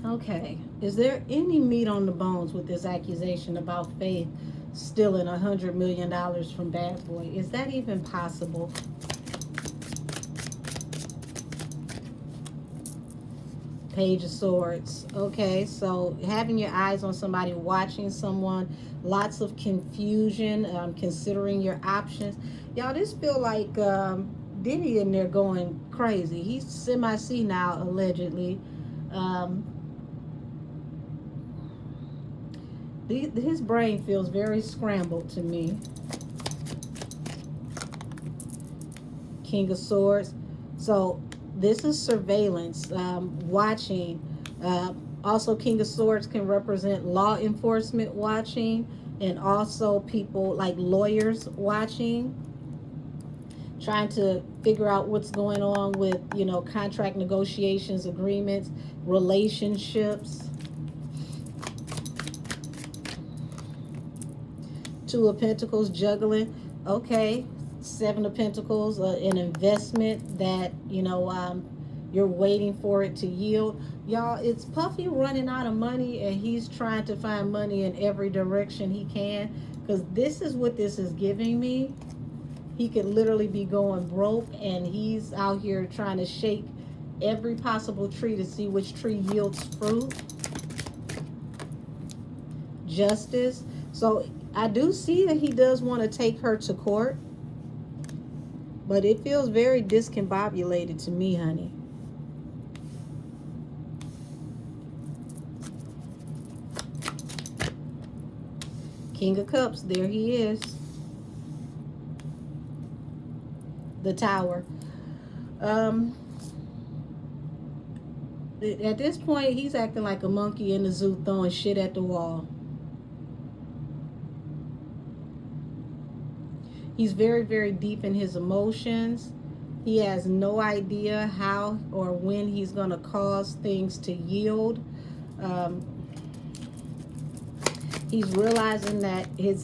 Okay, is there any meat on the bones with this accusation about Faith stealing $100 million from Bad Boy? Is that even possible? Page of Swords. Okay, so having your eyes on somebody, watching someone, lots of confusion, considering your options. Y'all, this feel like Diddy in there going crazy. He's semi-senile, allegedly. Um, his brain feels very scrambled to me. King of Swords. So this is surveillance, watching. Also, King of Swords can represent law enforcement watching, and also people like lawyers watching, trying to figure out what's going on with, contract negotiations, agreements, relationships. Two of Pentacles, juggling. Okay, Seven of Pentacles, an investment that, you're waiting for it to yield. Y'all, it's Puffy running out of money, and he's trying to find money in every direction he can, because this is what this is giving me. He could literally be going broke, and he's out here trying to shake every possible tree to see which tree yields fruit. Justice. So I do see that he does want to take her to court, but it feels very discombobulated to me, honey. King of Cups, there he is. The Tower. At this point, he's acting like a monkey in the zoo, throwing shit at the wall. He's very, very deep in his emotions. He has no idea how or when he's going to cause things to yield. He's realizing that his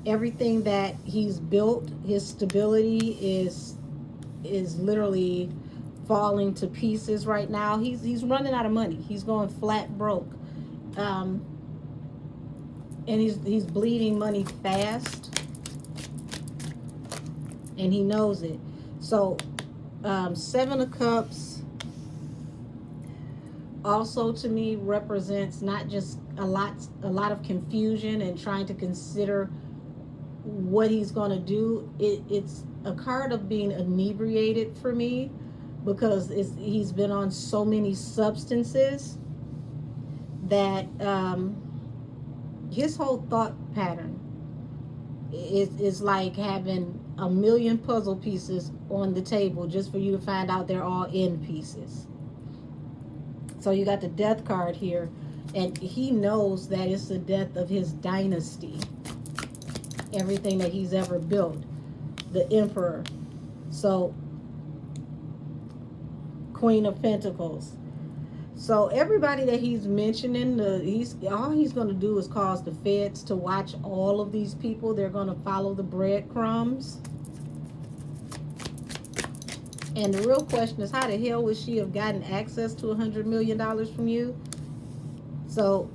everything that he's built, his stability is literally falling to pieces right now. He's running out of money. He's going flat broke. And he's bleeding money fast, and he knows it. So Seven of Cups also to me represents not just a lot of confusion and trying to consider what he's going to do. It's a card of being inebriated for me, because he's been on so many substances that his whole thought pattern is like having a million puzzle pieces on the table just for you to find out they're all in pieces. So you got the Death card here. And he knows that it's the death of his dynasty, everything that he's ever built, the emperor. So, Queen of Pentacles. So everybody that he's mentioning, he's all he's going to do is cause the feds to watch all of these people. They're going to follow the breadcrumbs. And the real question is, how the hell would she have gotten access to $100 million from you? So,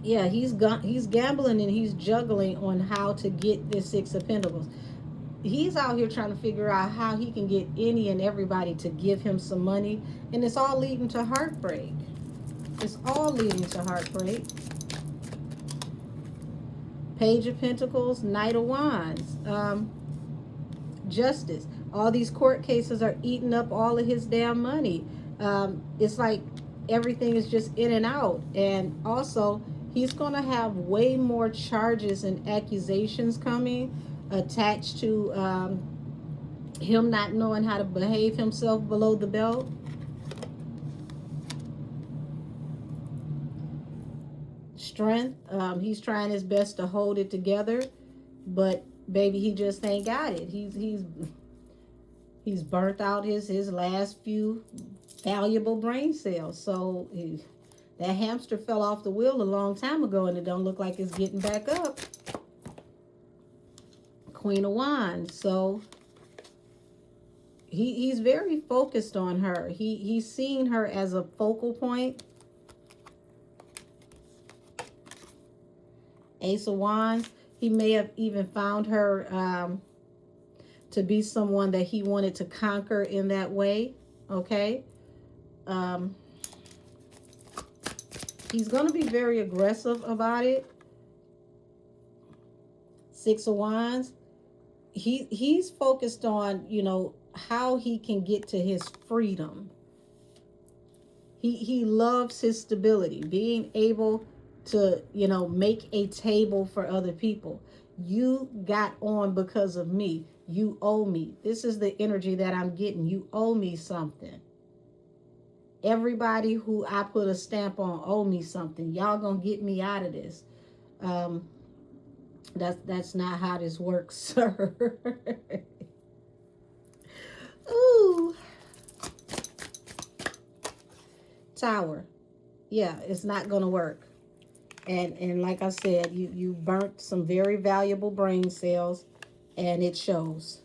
yeah, he's gambling and he's juggling on how to get this Six of Pentacles. He's out here trying to figure out how he can get any and everybody to give him some money, and it's all leading to heartbreak. It's all leading to heartbreak. Page of Pentacles, Knight of Wands, Justice. All these court cases are eating up all of his damn money. It's like everything is just in and out. And also, he's going to have way more charges and accusations coming attached to him not knowing how to behave himself below the belt. Strength. He's trying his best to hold it together, but baby, he just ain't got it. He's burnt out his last few valuable brain cells. So that hamster fell off the wheel a long time ago, and it don't look like it's getting back up. Queen of Wands. So he's very focused on her. He's seeing her as a focal point. Ace of Wands. He may have even found her to be someone that he wanted to conquer in that way. Okay. He's going to be very aggressive about it. Six of Wands. He's focused on, you know, how he can get to his freedom. He loves his stability, being able to, you know, make a table for other people. You got on because of me. You owe me. This is the energy that I'm getting. You owe me something. Everybody who I put a stamp on owe me something. Y'all gonna get me out of this. That's not how this works, sir. Ooh. Tower. Yeah, it's not gonna work. And like I said, you burnt some very valuable brain cells, and it shows.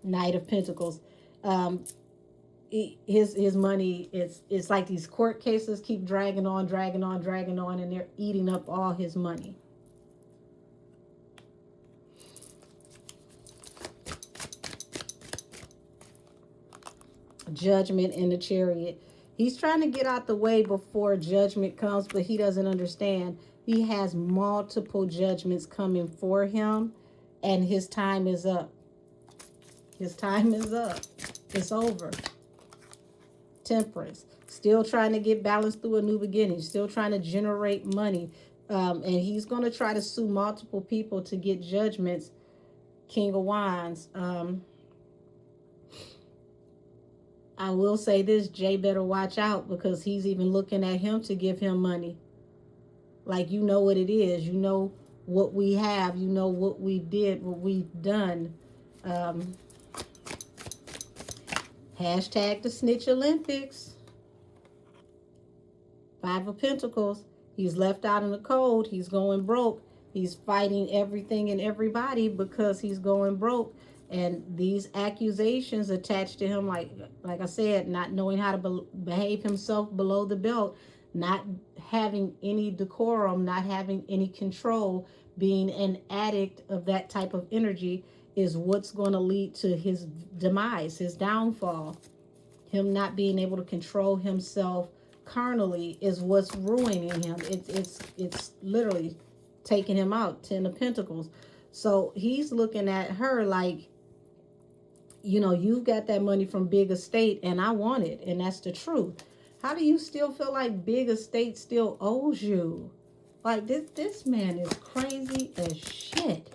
Knight of Pentacles. His money, it's like these court cases keep dragging on, and they're eating up all his money. Judgment in the Chariot. He's trying to get out the way before judgment comes, but he doesn't understand. He has multiple judgments coming for him, and his time is up. His time is up. It's over. Temperance. Still trying to get balance through a new beginning. Still trying to generate money. And he's going to try to sue multiple people to get judgments. King of Wands. I will say this, Jay better watch out, because he's even looking at him to give him money. Like, you know what it is. You know what we have. You know what we did, what we've done. Hashtag the Snitch Olympics. Five of Pentacles. He's left out in the cold. He's going broke. He's fighting everything and everybody because he's going broke. And these accusations attached to him, like I said, not knowing how to behave himself below the belt, not having any decorum, not having any control, being an addict of that type of energy is what's going to lead to his demise, his downfall. Him not being able to control himself carnally is what's ruining him. It's literally taking him out. Ten of Pentacles. So he's looking at her like, you know, you've got that money from Big Estate and I want it. And that's the truth. How do you still feel like Big Estate still owes you? Like, this man is crazy as shit.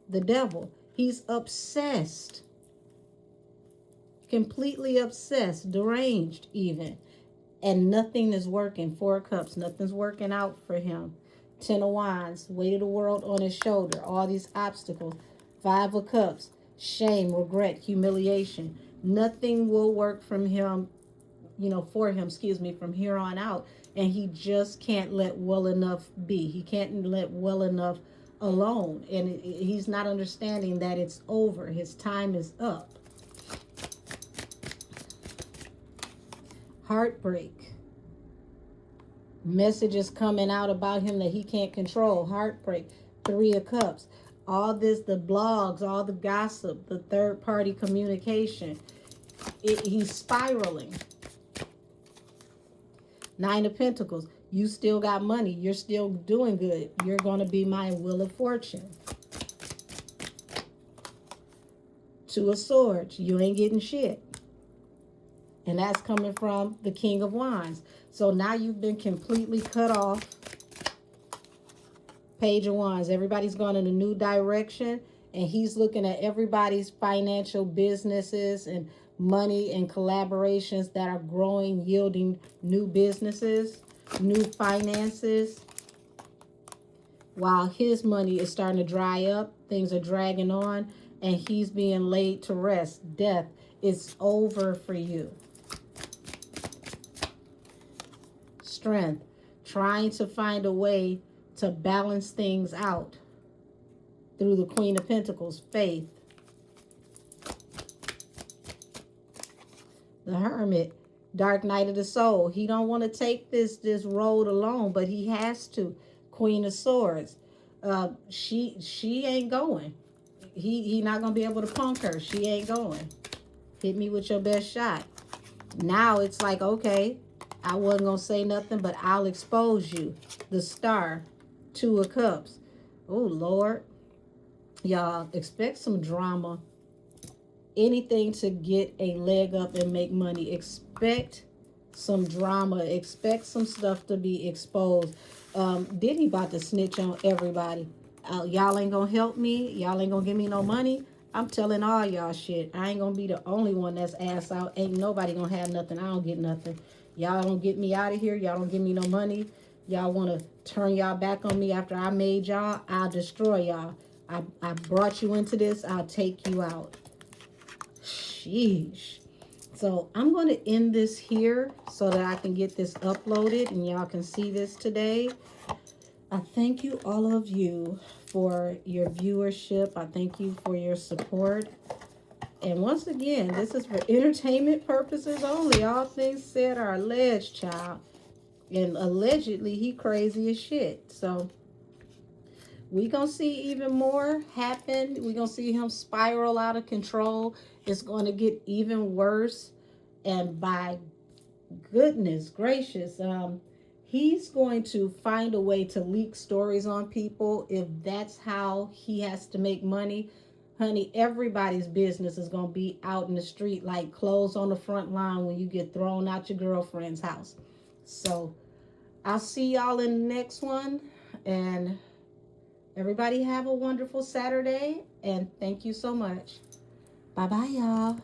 The Devil. He's obsessed. completely obsessed, deranged even, and nothing is working. 4 of Cups, nothing's working out for him. 10 of Wands, weight of the world on his shoulder, all these obstacles. 5 of Cups, shame, regret, humiliation. Nothing will work from him, for him, from here on out. And he just can't let well enough be. He can't let well enough alone. And he's not understanding that it's over. His time is up. Heartbreak. Messages coming out about him that he can't control. Heartbreak. 3 of Cups. All this, the blogs, all the gossip, the third-party communication. He's spiraling. 9 of Pentacles. You still got money. You're still doing good. You're going to be my wheel of fortune. 2 of Swords. You ain't getting shit. And that's coming from the King of Wands. So now you've been completely cut off. Page of Wands. Everybody's gone in a new direction. And he's looking at everybody's financial businesses and money and collaborations that are growing, yielding new businesses, new finances. While his money is starting to dry up, things are dragging on, and he's being laid to rest. Death is over for you. Strength. Trying to find a way to balance things out through the Queen of Pentacles. Faith. The Hermit, dark night of the soul. He don't want to take this road alone, but he has to. Queen of Swords. She ain't going. He not gonna be able to punk her. She ain't going. Hit me with your best shot. Now it's like, okay, I wasn't gonna say nothing, but I'll expose you. The Star. 2 of Cups. Oh Lord, y'all expect some drama. Anything to get a leg up and make money. Expect some drama. Expect some stuff to be exposed. Diddy about to snitch on everybody. Y'all ain't gonna help me. Y'all ain't gonna give me no money. I'm telling all y'all shit. I ain't gonna be the only one that's ass out. Ain't nobody gonna have nothing. I don't get nothing. Y'all don't get me out of here. Y'all don't give me no money. Y'all want to turn y'all back on me after I made y'all. I'll destroy y'all. I brought you into this. I'll take you out. Sheesh. So I'm going to end this here so that I can get this uploaded and y'all can see this today. I thank you, all of you, for your viewership. I thank you for your support. And once again, this is for entertainment purposes only. All things said are alleged, child. And allegedly, he crazy as shit. So we gonna see even more happen. We gonna see him spiral out of control. It's going to get even worse. And by goodness gracious, he's going to find a way to leak stories on people. If that's how he has to make money, honey, everybody's business is going to be out in the street like clothes on the front line when you get thrown out your girlfriend's house. So I'll see y'all in the next one. And everybody have a wonderful Saturday. And thank you so much. Bye-bye, y'all.